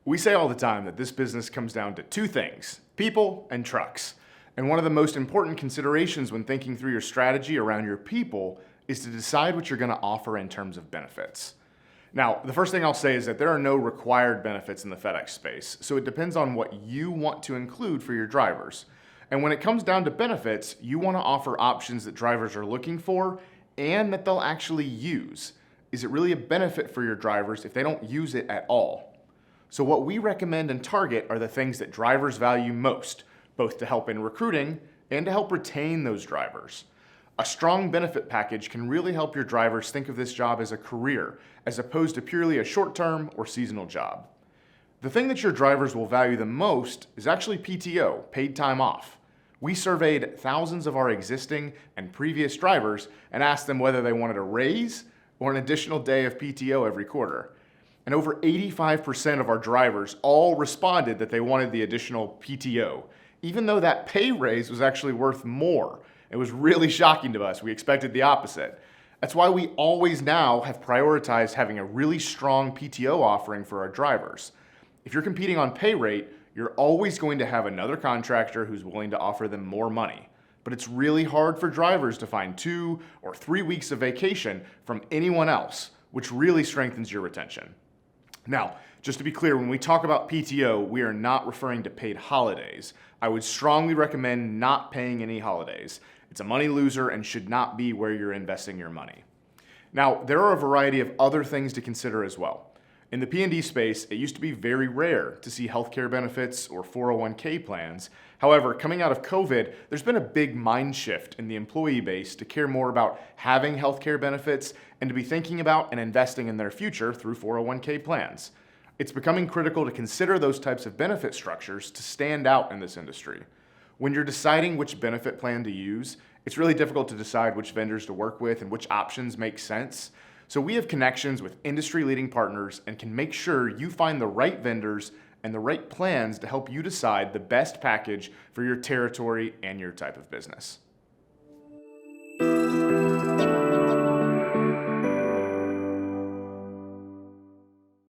We say all the time that this business comes down to two things: people and trucks. And one of the most important considerations when thinking through your strategy around your people is to decide what you're going to offer in terms of benefits. Now, the first thing I'll say is that there are no required benefits in the FedEx space, so it depends on what you want to include for your drivers. And when it comes down to benefits, you want to offer options that drivers are looking for and that they'll actually use. Is it really a benefit for your drivers if they don't use it at all? So what we recommend and target are the things that drivers value most, both to help in recruiting and to help retain those drivers. A strong benefit package can really help your drivers think of this job as a career, as opposed to purely a short-term or seasonal job. The thing that your drivers will value the most is actually PTO, paid time off. We surveyed thousands of our existing and previous drivers and asked them whether they wanted a raise or an additional day of PTO every quarter. And over 85% of our drivers all responded that they wanted the additional PTO, even though that pay raise was actually worth more. It was really shocking to us. We expected the opposite. That's why we always now have prioritized having a really strong PTO offering for our drivers. If you're competing on pay rate, you're always going to have another contractor who's willing to offer them more money. But it's really hard for drivers to find 2 or 3 weeks of vacation from anyone else, which really strengthens your retention. Now, just to be clear, when we talk about PTO, we are not referring to paid holidays. I would strongly recommend not paying any holidays. It's a money loser and should not be where you're investing your money. Now, there are a variety of other things to consider as well. In the P&D space, it used to be very rare to see healthcare benefits or 401k plans. However, coming out of COVID, there's been a big mind shift in the employee base to care more about having healthcare benefits and to be thinking about and investing in their future through 401k plans. It's becoming critical to consider those types of benefit structures to stand out in this industry. When you're deciding which benefit plan to use, it's really difficult to decide which vendors to work with and which options make sense. So we have connections with industry-leading partners and can make sure you find the right vendors and the right plans to help you decide the best package for your territory and your type of business.